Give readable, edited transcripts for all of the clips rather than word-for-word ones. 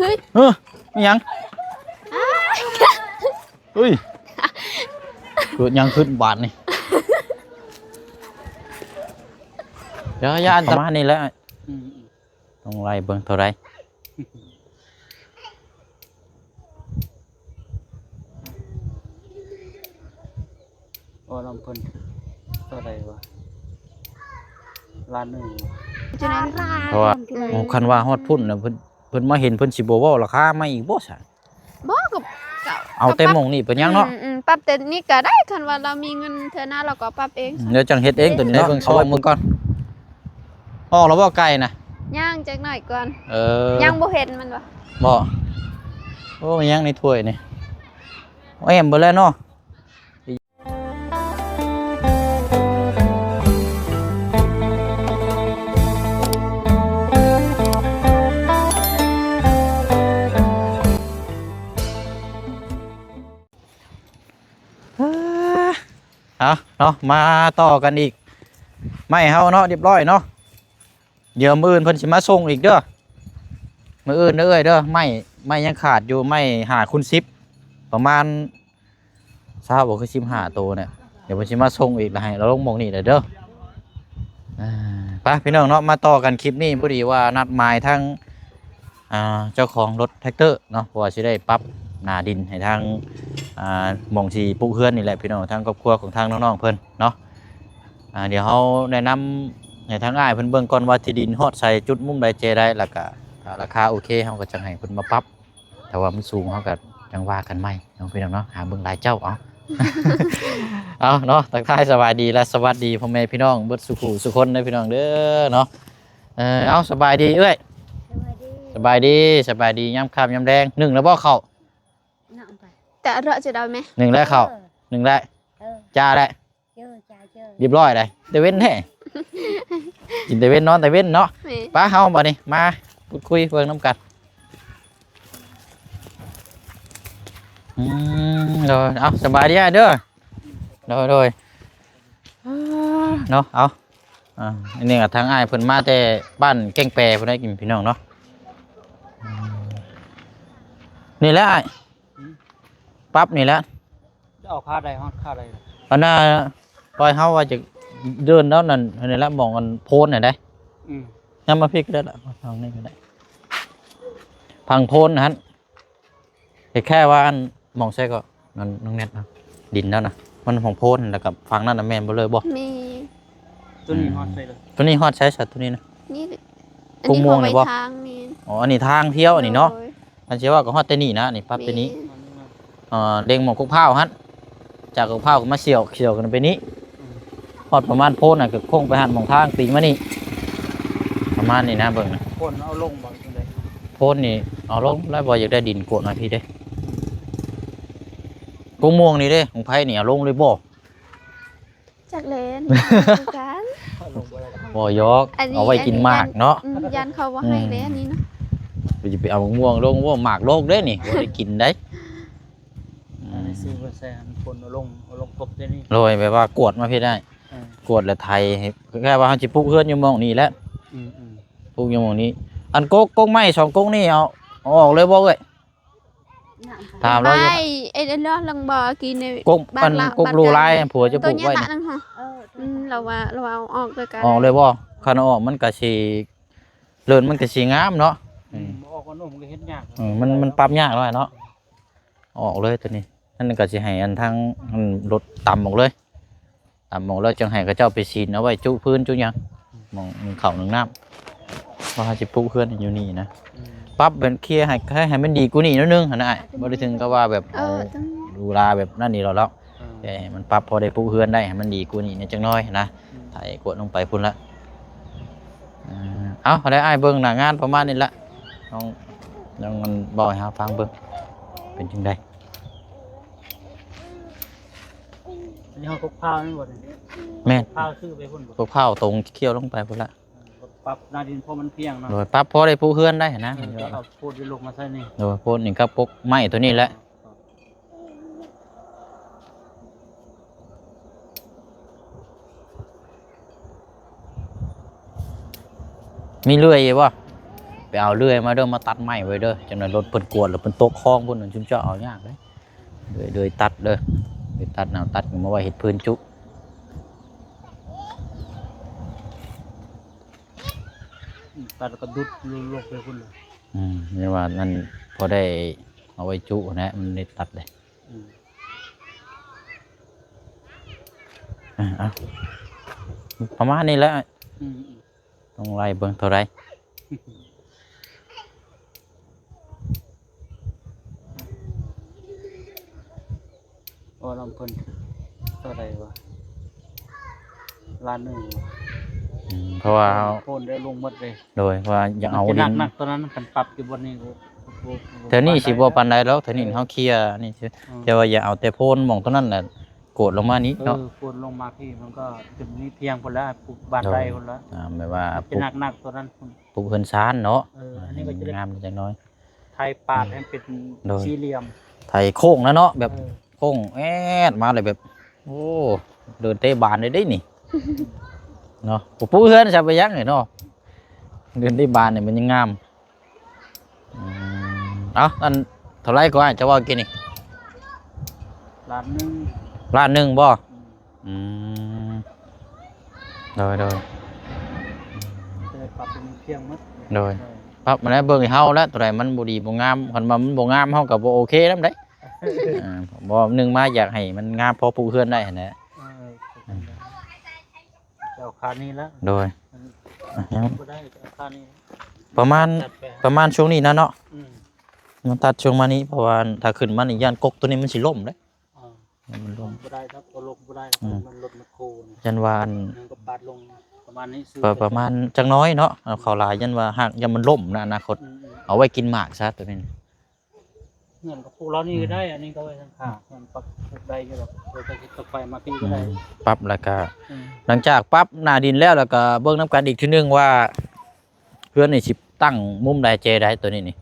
ฮ้ยนี่ยังเฮ้ยเกิดยังขึ้นบาดนี่เดี๋ยวย่านประมาณนี้แล้วต้องไล่เบิ่งเท่าไรโอ้ลำเพิ่นเท่าไรวะล้านหนึ่ง จุนั้น เพราะว่าคันว่าฮอดพุ่นน่ะเพิ่นมาเห็นเพิ่นสิบ่เว้าราคาไม่อีกบ่ซะ บ่กับ เอาแต่หม่องนี่เพิ่นยังเนาะ ปรับแต่นี่ก็ได้คันว่าเรามีเงินเท่านั้นเราก็ปรับเอง เดี๋ยวจังเฮ็ดเองตัวนี้เนาะเอาไว้มึงก่อนออกแล้วบ่ไก่น่ะ ย่างจักหน่อยก่อน ยัง บ่เห็นมันบ่ บ่โอ้มันยังในถ้วยนี่โอ้ยเบ่แล้วเนาะเอาเนาะมาต่อกันอีกไม่เฮาเนาะเรียบร้อยเนาะเดี๋ยวมื้ออื่นเพิ่นสิมาส่งอีกเด้อมื้ออื่นเด้อเด้อไม่ยังขาดอยู่ไม่5 คูณ 10ประมาณ20บ่คือ15ตัวเนี่ยเดี๋ยวเพิ่นสิมาส่งอีกแล้วให้เราลงหม้องนี่เด้อไปพี่น้องเนาะมาต่อกันคลิปนี้พอดีว่านัดหมายทั้งเจ้าของรถแท็กเตอร์เนาะเพราะว่าสิได้ปรับหน้าดินให้ทางหม่องสิปลูกเฮือนนี่แหละพี่น้องทางครอบครัวของทางน้องๆเพิ่นเนาะเดี๋ยวเฮาแนะนำให้ทางอ้ายเพิ่นเบิ่งก่อนว่าที่ดินฮอดใส่จุดมุมใดเจได้แล้วก็ราคาโอเคเฮาก็จังให้เพิ่นมาปรับแต่ว่ามันสูงเฮาก็จังว่ากันใหม่น้องพี่น้องเนาะหาเบิ่งหลายเจ้าเอา เอาเนาะทักทายสวัสดีและสวัสดีพ่อแม่พี่น้องเบิดสุขุสุคนเด้อพี่น้องเด้อเนาะเอาสบายดีเอ้ยสบายดียามค่ำยามแดง1แล้วบ่เข้า แต่เราจะได้ไหม 1แล้วเข้า1แล้วจ้าได้เรียบร้อยเลยแต่เว้นแท้กินแต่เว้นนอนแต่เว้นเนาะป้าเฮาบัดนี้มาพูดคุยเบิ่งน้ำกันโดยเอาสบายดีเด้อโดยเนาะเอาอันนี้กับทางอ้ายเพิ่นมาแต่บ้านแก้งแปรเพิ่นได้กินพี่น้องเนาะนี่แหละอ้ายปั๊บนี่แหละ จะเอาค่าใดฮอดค่าใด อันน่ะปล่อยเฮาว่าจะเดินแล้วนั่นนี่แหละมองกันโพนน่ะได้นำมาพลิกได้ละทางนี้ก็ได้พังโพนนะฮะแค่ว่าอันมองใช่ก็นั่นน้องเน็ตนะดินแล้วนะมันของโพนแล้วกับฟังนั่นน่ะแม่นบ่เลยบ่ มี ตัวนี้ฮอดใส่เลย ตัวนี้ฮอดใช้สัตว์ตัวนี้นะ นี่ พวงม่วงเลยบ่ ทางนี่ อ๋ออันนี้ทางเที่ยวอันนี้เนาะอันเชื่อว่าก็ฮอดแต่นี่นะนี่ปั๊บแต่นี้เด้งหมองกุกเผาฮะจากกุกเผาก็มาเฉียวกันไปนี้ฮอดประมาณโพนน่ะก็โค้งไปหันหมองทางตีมานี่ประมาณนี้นะเบิ่งนะ คนเอาลงบางจังได๋ โพนนี่เอาลงแล้วบ่อยากได้ดินกวดหน่อยพี่เด้กุ้งม่วงนี่เด้ของไผนี่เอาลงเลยบ่ จากเลนกัน เอาลงบ่ได้ บ่ยอกเอาไว้กินหมากเนาะ ยันเขาว่าให้เลยอันนี้เนาะ จะไปเอาม่วงลงว่าหมากโลกเด้นี่บ่ได้กินได้ ซื้อเพิ่นใส่อันคนเอาลงกบได้นี่ โรยแบบว่ากวดมาพี่ได้กวดแล้วไทยแค่ว่าเฮาสิปลูกเฮือนอยู่หม่องนี้แหละปลูกอยู่หม่องนี้อันก๊กไม้2ก๊กนี่เอาออกเลยบ่เอ้ยถามเราอยู่ ไอ้เรื่องลังบ่กินใน ก๊กอันก๊กรูลายผัวจะปลูกไว้ ตัวนั่นฮะเราเอาออกด้วยกัน ออกเลยบ่คันเอาออกมันก็สิเลินมันก็สิงามเนาะ ออกก่อนโน้มก็เฮ็ดยาก มันปรับยากแล้วเนาะออกเลยตัวนี้นั่นก็สิให้อันทางรถต่ำออกเลยต่ำออกแล้วจังให้เขาเจ้าไปซีนเอาไว้จุพื้นจุหยังมองเข้าหนึ่งน้ำว่าสิปลูกเฮือนอยู่นี่นะปรับเป็นเคลียร์ให้มันดีกว่านี้นิดนึงหั่นน่ะบ่ได้ถึงก็ว่าแบบดูแลแบบนั่นนี่แล้วแต่มันปรับพอได้ปลูกเฮือนได้ให้มันดีกว่านี้เนี่ยจังน้อยนะถ่ายกดลงไปพุ่นละเอาได้อ้ายเบิ่งหน้างานประมาณนี้ละน้องมันบอกให้ฟังเบิ่งเป็นจังได๋ อันนี้เฮากกพร้าวนี่บ่นี่ แม่น พร้าวซื้อไปพุ่นบ่ พวกข้าวตรงเคี่ยวลงไปพุ่นละ ปรับหน้าดินเพราะมันเพียงเนาะ โดยปรับพอได้ปลูกเฮือนได้นะ เอาพูดลงมาใส่นี่ โดยพ่นนี่ครับปกไม้ตัวนี้แหละมีเลื่อยบ่ ไปเอาเลื่อยมาเด้อมาตัดไม้ไว้เด้อจังนั้นรถเพิ่นกวดแล้วเพิ่นตกคลองพุ่นนั่นจุมเจ้าเอายากเลยเลยตัดเด้อเลยตัดเอาตัดมาไว้เฮ็ดพื้นจุ ตัดแล้วก็ดุดลงไปพุ่นเลย นี่ว่านั่นพอได้เอาไว้จุนะมันได้ตัดเลยเอาประมาณนี้แหล้วต้องไล่เบิ่งเท่าไร โอ้ลำเพิ่นเท่าไรวะล้านหนึ่ง เพราะว่า โคนได้ลงหมดเลย โดยว่าอยากเอาดิน หนักตอนนั้นกันปรับอยู่บนนี้ เธอนี่สิบ่ปานใดแล้วเธอนี่เฮาเคลียร์นี่คือแต่ว่าอย่าเอาแต่โพนหม่องตรงนั้นน่ะโกดลงมานี้เนาะ โคนลงมาพี่มันก็จุดนี้เพียงคนละปลูกบานใดคนละ หมายว่าป จะ ลูก หนักตัวนั้น ปลูกเพิ่นซานเนาะ อันนี้ก็จะได้ งามจังน้อย ไทยปาดให้เป็นสี่เหลี่ยม ไถโค้งแล้วเนาะแบบโค้งแอดมาเลยแบบโอ้เดินเตะบานได้นี่เนาะปลูกเฮือนซะไปยังนี่เนาะเดินเตะบานนี่มันยังงามเอาอันเท่าไรก็จะว่ากินนี่ ล้านหนึ่ง ล้านหนึ่งบ่โดย จะปรับเป็นเพียงมัด โดยปั๊บมาแล้วเบิ่งให้เฮาแล้วตัวใดมันบ่ดีบ่งามคันว่ามันบ่งามเฮาก็บ่โอเคนำได้บ่นึงมาอยากให้มันงามพอปลูกเฮือนได้หั่นแหละ เจ้าคานี้แล้ว โดย ก็ได้เจ้าคานี้ ประมาณช่วงนี้นะเนาะมันตัดช่วงมานี้เพราะว่าถ้าขึ้นมานี่ย่านกกตัวนี้มันสิล่มเด้มันล่ม บ่ได้ครับก็ลงบ่ได้มันลดมันโค ยันว่าอัน ก็ปาดลงประมาณนี้ ประมาณจักน้อยเนาะเอาเข้าหลายยันว่าหากยันมันล่มนะอนาคตเอาไว้กินหมากซะตัวนี้ เงินกับพวกเรานี่ก็ได้อันนี้ก็ไว้ทางขาเงินปักได้ก็แบบเราจะตกไปมาพี่ก็ได้ ปรับแล้วก็หลังจากปรับหน้าดินแล้วก็เบิ่งน้ำกันอีกทีนึงว่าเพื่อนนี่สิตั้งมุมใดเจใดตัวนี้นี่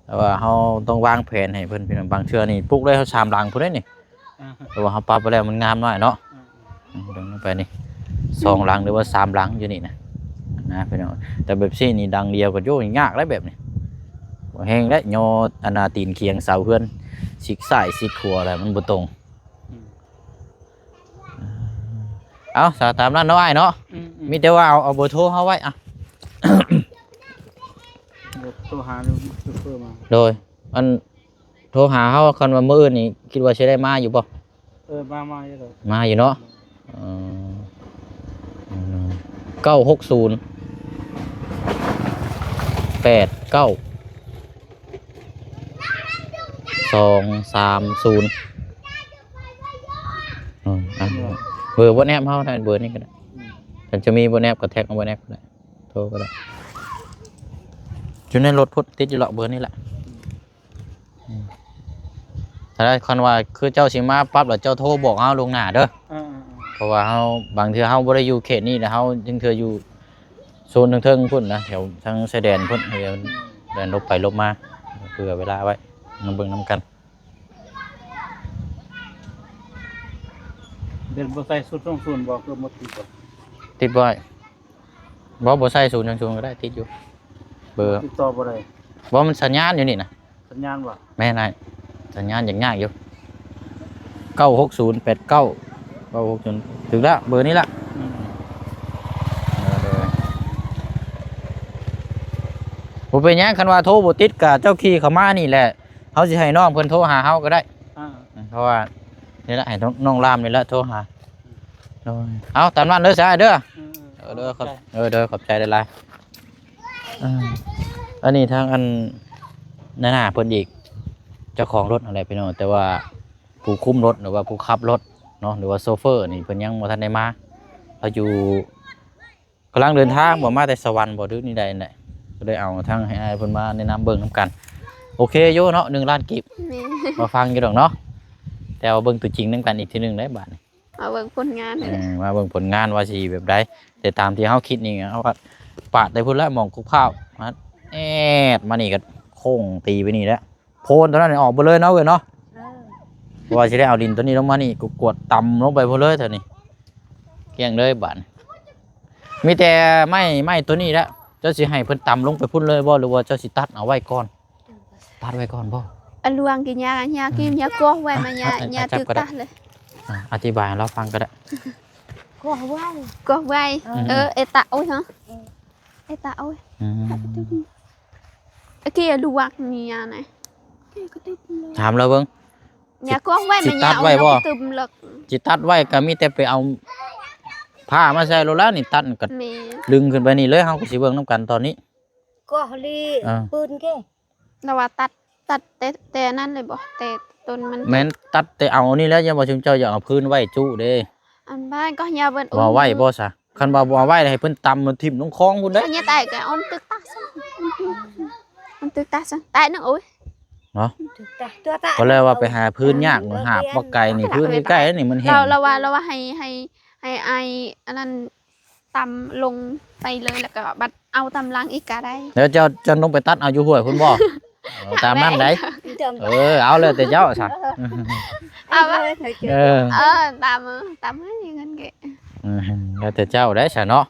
แต่ว่าเฮาต้องวางแผนให้เพิ่นพี่น้องบางเทื่อนี่ปลูกได้เฮา3หลังพุ่นได้นี่แต่ว่าเฮาปรับไปแล้วมันงามน้อยเนาะเดินไปนี่2หลังหรือว่า3หลังอยู่นี่นะพี่น้องแต่แบบซี่นี่ดังเดียวก็โยยากแล้วแบบนี้บ่แห้งแล้วยออนาตีนเคียงเสาเพื่อนสิกซ้ายสิกขวาอะไรมันบ่ตรงเอาสาตามนั้นเนาะอ้ายเนาะมีแต่ว่าเอาเบอร์โทรเฮาไว้อะ ตัวหาลูกเพิ่มมา โดยอันโทรหาเฮาคันว่ามื้อนี้คิดว่าสิได้มาอยู่บ่ มาเยอะเลย มาอยู่เนาะ960 89 230เบอร์บ่แนบเฮาได้เบอร์นี้ก็ได้ถ้าจะมีบ่แนบก็แท็กเอาบ่แนบก็ได้โทรก็ได้อยู่ในรถพุทธติดอยู่หรอกเบอร์นี้แหละถ้าได้คันว่าคือเจ้าสิมาปั๊บแล้วเจ้าโทรบอกเฮาลวงหน้าเด้อเพราะว่าเฮาบางเทื่อเฮาบ่ได้อยู่เขตนี้นะเฮาจึงเทื่ออยู่โซนเทิงๆพุ่นนะแถวทางชายแดนพุ่นเดินลบไปลบมาเผื่อเวลาไว้มาเบิ่งนํกัน เดินบ่ใส่สุดต้องส่วนบอกคือหมดติดบ่ ติดบ่บ่ใส่0จังๆก็ได้ติดอยู่เบอร์ ติดต่อบ่ได้ บ่มันสัญญาณอยู่นี่นะ สัญญาณบ่ แม่นายสัญญาณอย่างยากอยู่96089 960ถึงแล้วเบอร์นี้ละบ่เป็นหยังคันว่าโทรบ่ติดก็เจ้าขี่เข้ามานี่แหละเฮาสิให้น้องเพิ่นโทรหาเฮาก็ได้เพราะว่านี่ละให้น้องรามนี่ละโทรหาเอาตามนั้นเด้อจ้าเด้อเด้อครับเด้อขอบใจหลายๆอันนี้ทางอันหน้าเพิ่นอีกเจ้าของรถอะไรพี่น้องแต่ว่าผู้คุมรถหรือว่าผู้ขับรถเนาะหรือว่าโซเฟอร์นี่เพิ่นยังบ่ทันได้มาเขาอยู่กำลังเดินทางบ่มาแต่สวรรค์บ่ดึกนี่ใดนั่นแหละก็ได้เอาทางให้เพิ่นมาแนะนำเบิ่งนํกันโอเคโยเนาะ1ล้านกิบมาฟังอยู่ดอกเนาะแต่ว่าเบิ่งตัวจริงนํกันอีกทีนึงได้บาดนี้ มาเบิ่งผลงานนี่แหละ มาเบิ่งผลงานว่าสิแบบใดแต่ตามที่เฮาคิดนี่เฮาว่าปาดได้พุ่นแล้วมองกุกข้าวแอดมานี่ก็โค้งตีไปนี่แล้วโพนตอนนั้นออกไปเลยเนาะเว้ยเนาะว่าสิได้เอาดินตัวนี้ลงมานี่กวดต่ำลงไปพุ่นเลยเท่านี้เกลี้ยงเลยบาดมีแต่ไม้ตัวนี้แหละ เจ้าสิให้เพิ่นตำลงไปพุ่นเลยบ่หรือว่าเจ้าสิตัดเอาไว้ก่อนตัดไว้ก่อนบ่ อันลวงกินยากินยาก็ไว้มายาตึกตาเลย อธิบายให้เราฟังก็ได้ ก็ไว้เอตะโอ้ยฮะเอตะโอ้ย kia luộc nhà này ถามเราเบิ่ง nhà có quay mà Chị nhà tắt ông vậy nóบ่? cái tùm lực สิตัดไว้ก็มีแต่ไปเอาผ้ามาใส่โลแล้วนี่ตัดก็ mẹ ดึงขึ้นไปนี่เลยเฮาก็สิเบิ่งนํกันตอนนี้ ก็ลีปืนแก làว่าตัดแต่นั่นเลยบ่แต่ต้นมัน แม่นตัดแต่เอานี่แล้วอย่าบ่ชุมเจ้าอย่าเอาพื้นไว้จุเด้ อันบ้านก็nhà bên บ่ไว้บ่ซะคันว่าบ่ไว้ให้เพิ่นตำมันทิ่มลงคลองพุ่นเด้ nhà tại cái on tức ta xong on tức ta xong tại nó ôi ตัวตา ก็เลยว่าไปหาพื้นยากหาบบ่ไกลนี่พื้นใกล้ๆนี่มันแห้ง เราว่าให้ไออันนั้นตำลงไปเลยแล้วก็บัดเอาตำลังอีกก็ได้ แล้วเจ้าจะลงไปตัดเอาอยู่ห้วยพุ่นบ่เอาตามนั้นได้เอาเลยแต่เจ้าซะ เอาวะ เออ ตามให้เงินเกะ แล้วแต่เจ้าได้ซะเนาะ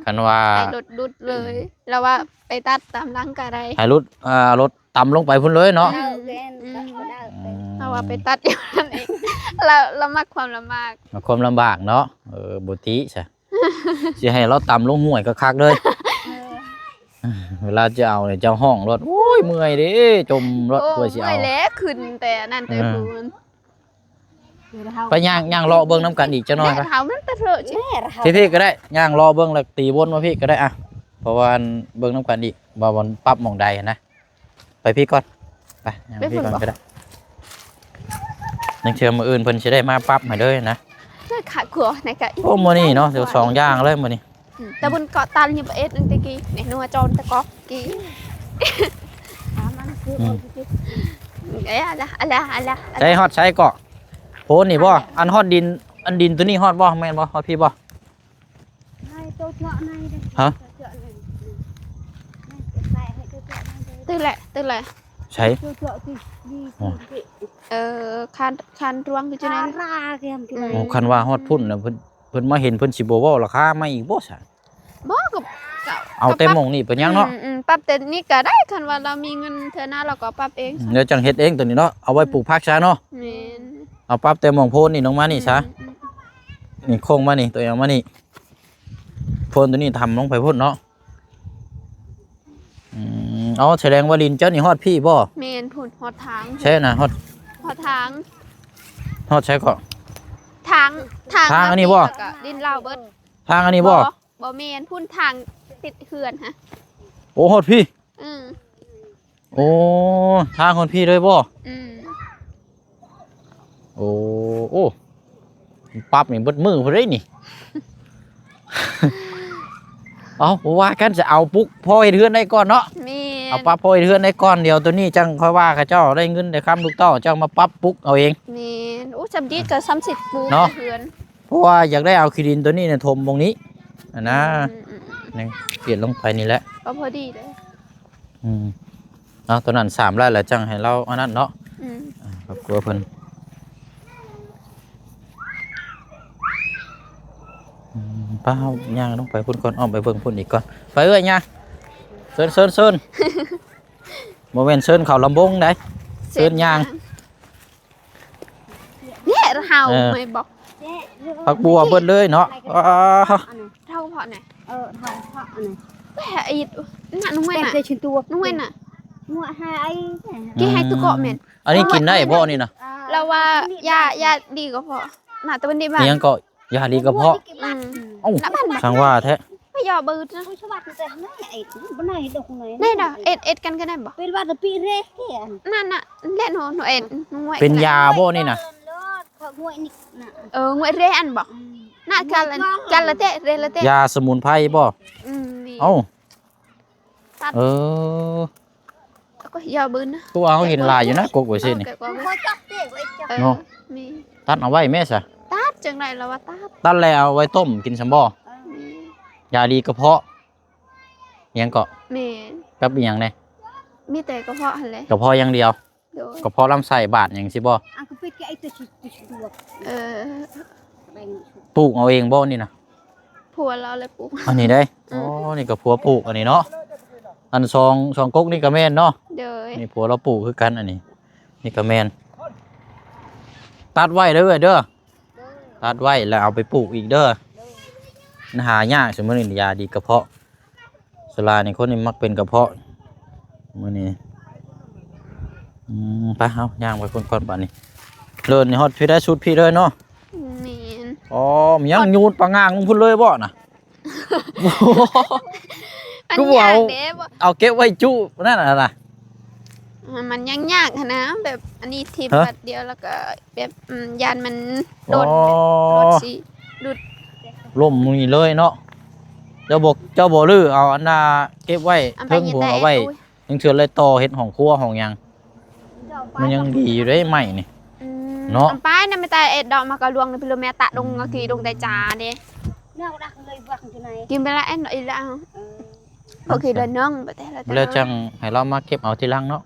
คันว่า ไอ้ดุดเลยแล้วว่าไปตัดตำลังก็ได้ ให้รถต่ำลงไปพุ่นเลยเนาะ เอาว่าไปตัดอยู่นั่นเองเรามักความลำบาก มาความลำบากเนาะบ่ติซะ สิให้เราต่ำลงห้วยก็คักเลยเวลาจะเอาเนี่ยเจ้าห้องรถโอ้ยเมื่อยเด้จมรถ โอ้ เพื่อสิเอา ไม่เละขึ้นแต่นั่นแต่พูน ไปย่างรอเบิ่งน้ำกันอีกจักหน่อย แต่ ปะ เท้ามันตะเถอะจิ พี่ก็ได้ย่างรอเบิ่งแล้วตีวนมาพี่ก็ได้อะเพราะว่าเบิ่งน้ำกันอีกว่ามันปรับหม่องใดนะไปพี่ก่อนไปย่างพี่ก่อนก็ได้นักเชื่อมื้ออื่นเพิ่นสิได้มาปรับให้เด้อนะ ขาขัวในกะ โอ้มื้อนี้เนาะเดี๋ยวสองอย่างเลยมื้อนี้ แต่บนเกาะตันอยู่ประเอ็ดนึงตะกี้ในนัวจอนตะกอกกี้เอ๊ะอะไร ใช้ฮอดใช้เกาะโพนนี่บ่อันฮอดดินอันดินตัวนี้ฮอดบ่แม่นบ่ฮอดพี่บ่ tư lệ ใช้ khan ruang cái chỗ này โอ้คันว่าฮอดพุ่นน่ะเพิ่นมาเห็นเพิ่นสิบ่เว้าราคามาอีกบ่ซะ bó cục เอาแต่หม่องนี่เป็นหยังเนาะ ปั๊บแต่นี่ก็ได้คันว่าเรามีเงินเธอหน้าเราก็ปั๊บเอง เดี๋ยวจังเฮ็ดเองตัวนี้เนาะเอาไว้ปลูกผักซะเนาะ แม่น เอาปรับแต่หม่องโพนนี่ลงมานี่ซะนี่โค้งมานี่ตัวอย่างมานี่โพนตัวนี้ทำลงไปพุ่นเนาะเอาแสดงว่าดินเจ้านี่ฮอดพี่บ่ แม่นพุ่นหอดทาง ใช่นะฮอด หอดทาง ฮอดใช่ก็ ทาง ทางอันนี้บ่ แล้วก็ดินลาวเบิด ทางอันนี้บ่ บ่แม่นพุ่นทางติดเขื่อนฮะ โอ้ฮอดพี่ อืม โอ้ทางฮอดพี่เลยบ่ อืม โอ้ปรับนี่เบิดมือพุ่นเด้นี่ เอาว่ากันจะเอาปุ๊กพ่อเฮ็ดเฮือนได้ก่อนเนาะ แม่น เอาปรับพ่อเฮ็ดเฮือนได้ก่อนเดียวตัวนี้จังค่อยว่าเขาเจ้าได้เงินได้คำลูกเต้าเจ้ามาปรับปุ๊กเอาเอง แม่นโอ้จำดีก็30ปู เนาะ เขื่อน เพราะว่าอยากได้เอาขี้ดินตัวนี้เนี่ยถมตรงนี้นะ อืม นี่เปลี่ยนลงไปนี่แหละ ก็พอดีเลย เนาะตัวนั้น3ไร่แล้วจังให้เราอันนั้นเนาะ อืม ครับกลัวเพิ่นป้าย่างต้องไปพุ่นก่อนอ้อมไปเบิ่งพุ่นอีกก่อนไปเอ้ยย่าเซิน โมเมนต์เซินเขาลำบงได้ เชิญย่าง เนี่ยเฮา เออ ไม่บอก ผักบัวเบิดเลยเนาะอ้า เท่าพอไหน ทางพระนี่ ก็แห่อีดน่ะนุ่งเว้น แต่ น่ะ ได้ชิ้นตัว นุ่งเว้นน่ะ มัวหาย กี่ให้ตุกเกาะเหม็น อันนี้กินได้บ่นี่นะ เราว่ายาดีก็พอน่ะแต่วันนี้แบบ นี่ยังก็ยาดีกระเพาะ อืม เอ้า น่ะบ้านแบบ ช่างว่าแท้ ไม่ยอบืดนะ สวัสดิ์แต่ไหนไอ้บ่ไหนดอกไหน นี่น่ะเอ็ดกันก็ได้บ่ เป็นว่าปีเรกแก นั่นน่ะเล่นหนูเอ็ดนุ่งเว้น เป็นยาบ่นี่นะ เขางวยนี่น่ะ งวยเรอันบ่น่ะกันละเตะเรละเตะ ยาสมุนไพรบ่ ดี เอ้า ตัด เออ ก็ยอบืดนะ ตัวเอาเห็นลายอยู่นะกกไว้ซินี่ บ่จับเด้ไว้จับ เนาะ มี ตัดเอาไว้แม่ซะ ตัดจังไรแล้วว่าตัด ตัดแล้วเอาไว้ต้มกินซั่นบ่ยาดีกระเพาะอิหยังก็ มี กับอีหยังแน่ มีแต่กระเพาะหั่นแหละ กระเพาะอย่างเดียว โดย กระเพาะลำไส้บาดหยังสิบ่ อันก็ปิดไอ้ตัวตัว เออ แบ่ง ปลูกเอาเองบ่นี่นะ ผัวเราเลยปลูก อันนี้ได้อ๋อนี่ก็ผัวปลูกอันนี้เนาะอันสองก๊กนี่ก็แม่นเนาะ เด้อ นี่ผัวเราปลูกคือกันอันนี้นี่ก็แม่นตัดไว้เด้อเด้อตัดไว้แล้วเอาไปปลูกอีกเด้อมันหายากสมมุตินี่ยาดีกระเพาะสลานี่คนนี่มักเป็นกระเพาะมื้อนี้ไปเอาย่างไปคนก่อนบัดนี้เลิศนี่ฮอดพี่ได้ชุดพี่เลยเนาะ แม่น อ๋อมียังยูนปลางางลงพุ่นเลยบ่น่ะ มัน กูบอก ยากเด้บ่ เอาเก็บไว้จุนั่นน่ะล่ะ มันยังยากหั้นนะแบบอันนี้ทิป ฮะ บัดเดียวแล้วก็แบบยานมันโด อ๋อน รถสิดุด ล่มนี่เลยเนาะเจ้าบ่ลือเอาอันน่ะเก็บไว้ อันไป เพิ่ง ยิน หัว แต่ เอาไว้ โอ้ย ยังเถื่อเลยต่อเฮ็ดห้องครัวห้องหยังมันยังดีอยู่ได้ใหม่นี่ เนาะ อันป้ายนั่นไม่แต่เอ็ดดอกมากระลวงในพิโลเมตรตะดงกะกีดงไดจาเด้ น่ารักเลยวักที่ไหน กินไปละเอ็นอีละเอาโอเคเดินน้องไปแต่ละ แล้วจังให้เรามาเก็บเอาทีหลังเนาะ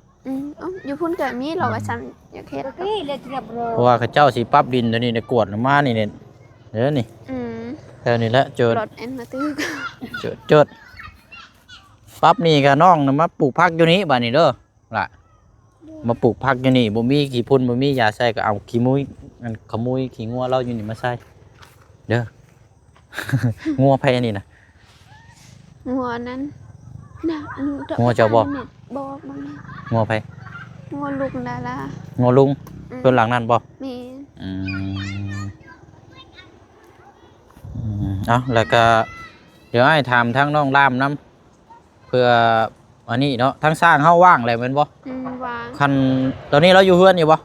อยู่พุ่นเกิดมีเราว่าซ้ำอยากเฮ็ด นี่เลยเรียบร้อย เพราะว่าเขาเจ้าสิปรับดินตัวนี้เนี่ยกวดมานี่เนี่ยเดี๋ยวนี่ อืม แถวนี้แหละเจอ รถเอ็นมาตื้อ เจิดปรับนี่ก็น้องน่ะมาปลูกผักอยู่นี้บัดนี้เด้อล่ะมาปลูกผักอยู่นี่บ่มีขี้พุ่นบ่มียาใส่ก็เอาขี้มุ้ยอันขโมยขี้งัวเราอยู่นี่มาใส่เด้อ งัวไผอันนี้น่ะ หัวนั้นน่ะอัน หัวเจ้าบ่ บ่บ่แม่ งัวไผ หัวลูกดารา งัวลุงเพิ่นหลังนั้นบ่ มี อืมเอาแล้วก็เดี๋ยวให้ถามทั้งน้องรามน้ำเพื่ออันนี้เนาะทั้งสร้างเฮาว่างอะไรแม่นบ่ วาง คันตอนนี้เราอยู่เฮือนอยู่บ่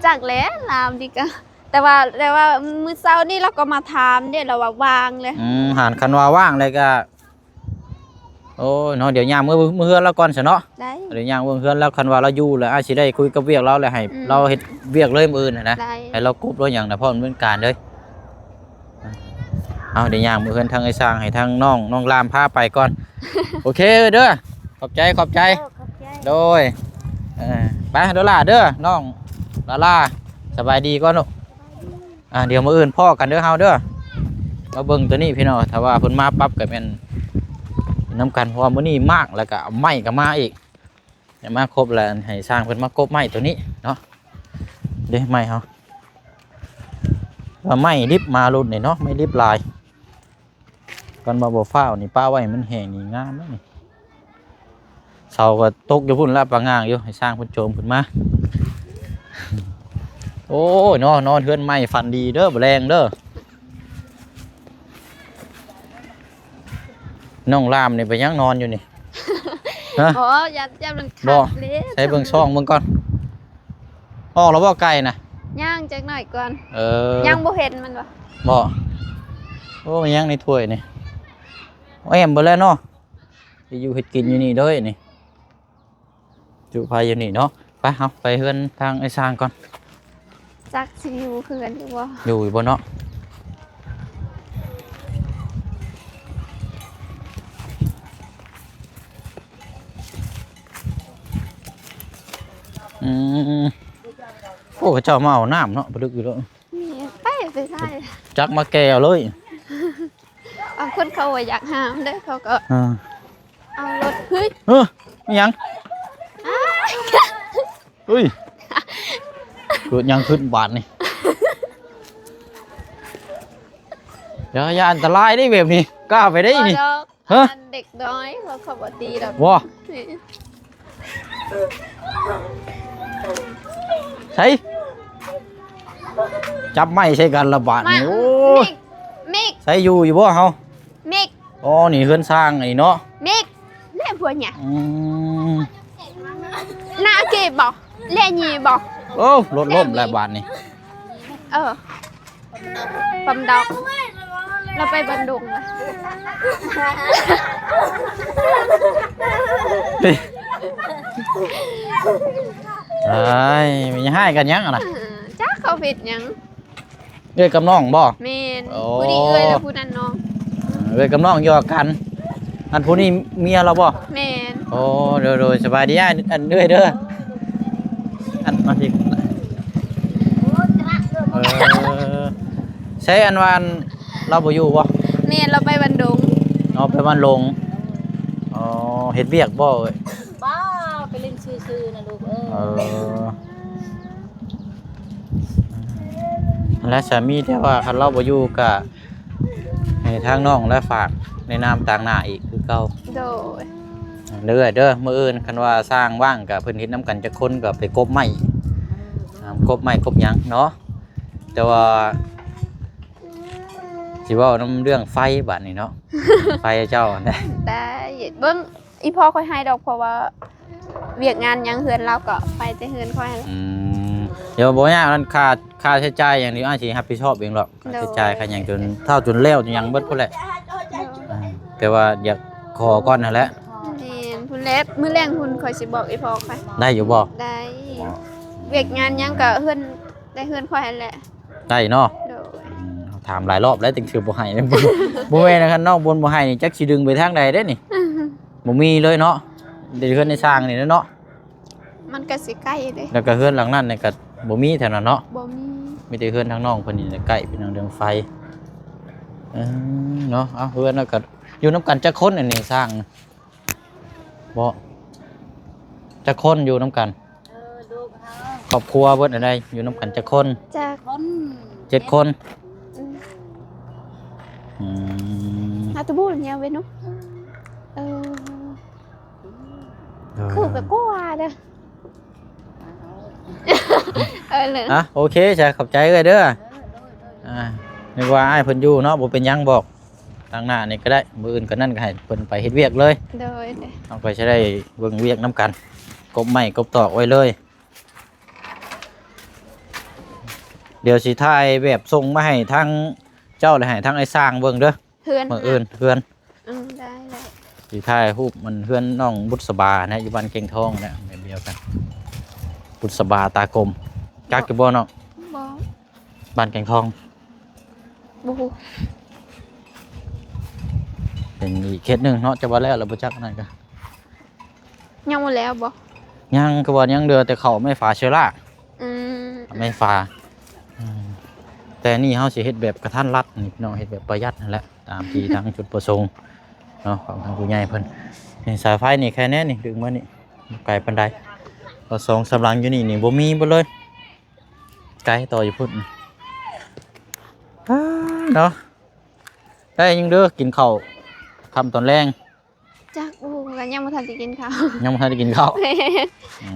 จักแล้วลามดีกะแต่ว่ามื้อเช้านี่เราก็มาถามเด้เราว่าวางเลย หานคันว่าว่างเลยก็โอ้ยเนาะเดี๋ยวย่างมื้อเฮือนแล้วก่อนซะเนาะ ได้ เดี๋ยวย่างมื้อเฮือนแล้วคันว่าเราอยู่แล้วอาจสิได้คุยกับเวียกเราแล้วให้เราเฮ็ดเวียกเลยมื้ออื่นน่ะนะ ได้ ให้เรากรุ๊บเราหยังน่ะเพราะมันเป็นการเด้อเอาเดี๋ยวย่างมื้อเฮือนทางไอ้สร้างให้ทางน้องรามพาไปก่อน โอเคเด้อขอบใจ ขอบใจ โดยไปเด้อล่ะเด้อน้องลาสบายดีก่อนลูกเดี๋ยวมื้ออื่นพ่อกันเด้อเฮาเด้อมาเบิ่งตัวนี้พี่น้องถ้าว่าเพิ่นมาปั๊บก็แม่นนำกันเพราะว่ามื้อนี้มากแล้วก็เอาไม้ก็มาอีกเดี๋ยวมาครบแล้วให้สร้างเพิ่นมากบไม้ตัวนี้เนาะเด้ไม้เฮาว่าไม้ริบมารุ่นนี่เนาะไม่ริบลายกันมาบ่ฟ้าวนี่ป้าไว้มันแห้งนี่งามเด้อนี่เสาก็ตกอยู่พุ่นละปางางอยู่ให้สร้างเพิ่นโจมขึ้นมาโอ้ยนอนเฮือนไม้ฝันดีเด้อบ่แรงเด้อน้องรามนี่ไปยังนอนอยู่นี่ ฮะ อ๋ออย่ามัน บ่ ขาดเลย ใช้เบิ่งช่องเบิ่งก่อนออกแล้วบ่ไก่น่ะ ย่างจักหน่อยก่อน ยั ย่างบ่เห็นมันบ่ บ่โอ้มันยังในถ้วยนี่โอ้ยแอมเบ่แล้วเนาะสิอยู่เฮ็ดกินอยู่นี่เด้อนี่จุภัยอยู่นี่เนาะไปเฮาไปเฮือนทางไอ้สร้างก่อน จักสิอยู่คือกันอยู่บ่ อยู่บ่เนาะโอ้เขาเจ้ามาเอาน้ำเนาะบ่ลึกอยู่แล้ว นี่ไปใช่ จักมาแก้วเลย บางคนเขาว่าอยากหามเด้อเขาก็ อ่า เอารถเฮ้ย มีหยังเฮ้ยเกิดหยังขึ้นบาดนี่อย่าอันตรายได้แบบนี้กล้าไปได้นี่ บ่ดอก ฮะ อันเด็กน้อยเขาบ่ตีดอก ว้า นี่ ใช่จับไม้ใช้กันระบาด มา นี่โอ้ย มิก ใช้อยู่บ่เฮา มิก อ๋อนี่เฮือนสร้างไอ้เนาะ มิกแล่ผัวเนี่ย อืม หน้าเก็บบ่แล่หยีบ่ โอ้รถล้มแล้วบาดนี่ ปำดอกเราไปบันดุงนะ เอ้ยมีให้กันยังอ่ะนะ จ้าเขาผิดหยัง เอ้ยกับน้องบ่ เมน โอ้ ผู้ดีเอ้ยแล้วผู้นั้นน้อง เอ้ยกับน้องอยู่กันอันผู้นี้เมียเราบ่ เมน โอ้โดยสบายดีอันเด้อเด้ออันมาสิใช้อันวาน เราบ่อยู่บ่ แม่เราไปบันดง เอาไปบ้านลงอ๋อเฮ็ดเวียกบ่เอ้ย บ้าไปเล่นซื่อๆนะลูกเอเออและสามีแต่ว่าคันเราบ่อยู่ก็ให้ทางน้องและฝากในนามต่างหน้าอีกคือเก่า โดย เด้อเด้อมื้ออื่นคันว่าสร้างว่างก็เพิ่นเฮ็ดนํกันจักคนก็ไปกบไม้กบไม้กบหยังเนาะแต่ว่าสิเว้านำเรื่องไฟบัดนี้เนาะ ไฟเจ้าได้ ได้เบิ่งอีพ่อค่อยให้ดอกเพราะว่าเวียกงานยังเฮือนเราก็ไปแต่เฮือนค่อยให้ เดี๋ยวบ่ยากนั่นค่าใช้จ่ายอย่างนี้อ้ายสิรับผิดชอบเองหรอกค่าใช้จ่ายค่าหยังจนเท่าจนแล้วจนหยังเบิดพุ่นแหละแต่ว่าอยากขอก่อนนั่นแหละ แม่นพุ่นแลมื้อแรงพุ่นค่อยสิบอกอีพ่อค่อย ได้อยู่บ่ ได้เวียกงานยังก็เฮือนได้เฮือนค่อยนั่นแหละ ได้เนาะ โดย ถามหลายรอบแล้วถึงคือบ่ให้ บ่แม่นนะครับนอกบนบ่ให้นี่จักสิดึงไปทางใดเด้นี่บ่มีเลยเนาะเดี๋ยวเฮือนในสร้างนี่เนาะ มันก็สิใกล้เด้ แล้วก็เฮือนหลังนั้นนี่ก็บ่มีแถวนั้นเนาะ บ่มี มีแต่เฮือนทางน้องเพิ่นนี่แหละใกล้เป็นทางเรื่องไฟเนาะเอาเฮือนแล้วก็อยู่นํกันจักคนอันนี้สร้างบ่จักคนอยู่นํกัน ลูกฮะ ครอบครัวเบิดอะไรอยู่นํกันจักคน จาก คน 7 คน อาตบูเนี่ยเว้ยเนาะเออคือก็กว่าเด้อเลย โอเคจ้ะขอบใจเลยเด้อนึกว่าอ้ายเพิ่นอยู่เนาะบ่เป็นหยังบอกทางหน้านี่ก็ได้มื้ออื่นก็นั่นก็ให้เพิ่นไปเฮ็ดเวียกเลย โดย เอาไปจะได้เบิ่งเวียกนํกันกบไม้กบตอกไว้เลย เดี๋ยวสิถ่ายแบบส่งมาให้ทางเจ้าและให้ทางไอ้สร้างเบิ่งเด้อ เพื่อน มื้ออื่นเพื่อน ได้ได้ สิถ่ายรูปมันเพื่อนน้องบุษบานะอยู่บ้านเก่งทองนะแบบเดียวกันบุษบาตากลมจักอยู่บ่เนาะ บ่ บ้านเก่งทอง บ่ฮู้ เป็นอีกเคสหนึงเนาะจะว่าแล้วเราบ่จักนั่นก็ ยังบ่แล้วบ่ ยังก็ว่ายังเดือแต่เขาไม่ฝาเชื้อรา อืม ไม่ฝาแต่นี่เฮาสิเฮ็ดแบบกระทันรัดนี่พี่น้องเฮ็ดแบบประหยัดนั่นแหละตามที่ทางจุดประสงค์เนาะของทางผู้ใหญ่เพิ่นนี่สายไฟนี่แค่นี้นี่ดึงมานี่ไกลปานใดก็2 3หลังอยู่นี่บ่มีบ่เลยไกลต่ออยู่พุ่นเนาะได้ยังเด้อกินข้าวค่ำตอนแรง จักบ่ฮู้กันยังบ่ทันได้กินข้าว ยังบ่ทันได้กินข้าว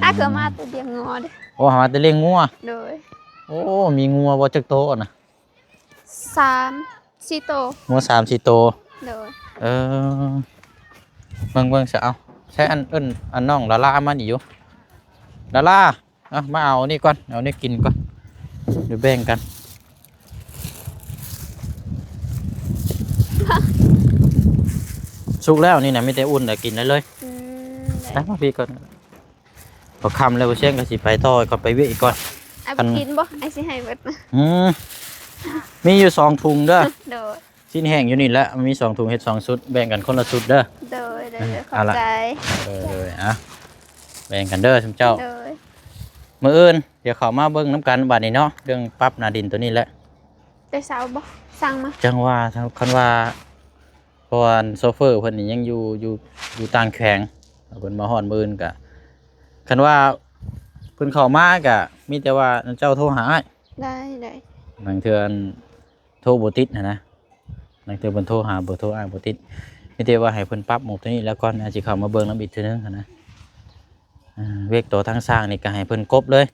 ถ้าเกิดมาตัวเดียวงอเด้อ โอ้หาแต่เลี้ยงงัว โดย โอ้มีงัวบ่จักโตน่ะ 3 4โต งัว3-4โต โดย เบิ่งจะเอาใช้อันเอิ้นอันน้องดารามันอีกอยู่ดารามาเอานี่ก่อนเอานี่กินก่อนเดี๋ยวแบ่งกันสุกแล้วนี่นะไม่ได้อุ่นแต่กินได้เลย ได้ มาพี่ก่อนพอคำแล้วบ่เช่นก็สิไปต่อก่อนไปเวียอีกก่อน ไอ้บ่กินบ่ไอ้สิให้เบิดนะ มีอยู่2ถุงเด้อ โดย ชิ้นแห้งอยู่นี่แหละมี2ถุงเฮ็ด2ชุดแบ่งกันคนละชุดเด้อ โดยขอบใจ แบ่งกันเด้อท่านเจ้า โดย มื้ออื่นเดี๋ยวเขามาเบิ่งน้ำกันบัดนี้เนาะเรื่องปรับหน้าดินตัวนี้แหละ ได้เสาบ่สั่งมา จังว่าคันว่าเพราะว่าโซเฟอร์เพิ่นนี่ยังอยู่ต่างแขวงเพิ่นมาฮอดมื้ออื่นก็คันว่าเพิ่นเข้ามาก็มีแต่ว่าเจ้าโทรหาอ้าย ได้ บางเทื่อโทรบ่ติดนะบางเทื่อเพิ่นโทรหาบ่โทรอ้ายบ่ติดมีแต่ว่าให้เพิ่นปรับหมู่ตัวนี้แล้วก่อนอาจสิเข้ามาเบิ่งนำอีกเทื่อนึงนะเวกตัวทางสร้างนี่ก็ให้เพิ่นกบเลย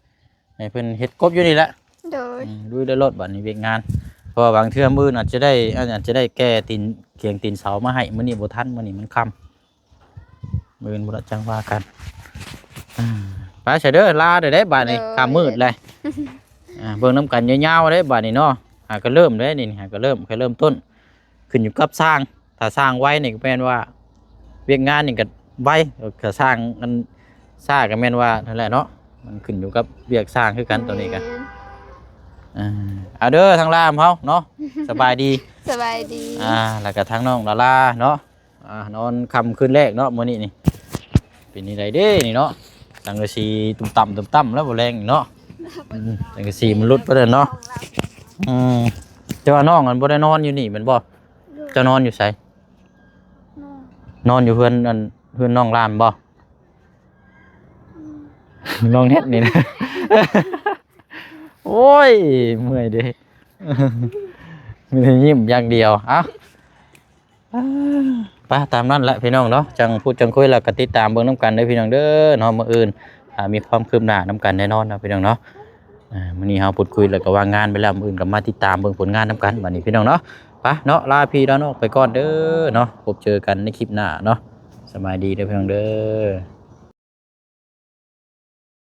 ให้เพิ่นเฮ็ดกบอยู่นี่แหละ โดย ดูได้รถบัดนี้เวียกงานเพราะว่าบางเทื่อมื้ออาจจะได้แก้ตีนเกียงตีนเสามาให้มื้อนี้บ่ทันมื้อนี้มันค่ำมื้อบ่ได้จังว่ากันไปเฉยเด้อลาได้บัดนี้ค่ำมืดเลยเบิ่งน้ำกันยาวๆได้บัดนี้เนาะหาก็เริ่มได้นี่หาก็เริ่มต้นขึ้นอยู่กับสร้างถ้าสร้างไว้นี่ก็แม่นว่าเวียกงานนี่ก็ไว้ถ้าสร้างมันซ่าก็แม่นว่านั่นแหละเนาะมันขึ้นอยู่กับเวียกสร้างคือกันตัวนี้ก็เอาเด้อทางล่ามเขาเนาะสบายดี สบายดี แล้วก็ทางน้องดาราเนาะนอนคำคืนแรกเนาะมื้อนี้นี่เป็นนี่ไดเด้นี่เนาะสังกะสีตุ่มต่ำแล้วบ่แรงนี่เนาะสังกะสีมันหลุดไปเด้อเนาะแต่ แต่ว่าน้องมันบ่ได้นอนอยู่นี่แม่นบ่เจะนอนอยู่ไสนอนอยู่เพื่อนอันเพื่อนน้องรามบ่ น้องเน็ตนี่นะ โอ้ยเมื่อยเด้ มีแต่ยิ้มอย่างเดียวเอ้าไปตามนั้นแหละพี่น้องเนาะจังพูดจังคุยแล้วก็ติดตามเบิ่งน้ำกันเด้อพี่น้องเด้อเนาะมื้ออื่นมีความคืบหน้าน้ำกันแน่นอนนะพี่น้องเนาะมื้อนี้เฮาพูดคุยแล้วก็วางงานไปแล้วมื้ออื่นก็มาติดตามเบิ่งผลงานน้ำกันบัดนี้พี่น้องเนาะไปเนาะลาพี่ลาน้องไปก่อนเด้อเนาะพบเจอกันในคลิปหน้าเนาะสบายดีเด้อพี่น้องเด้อ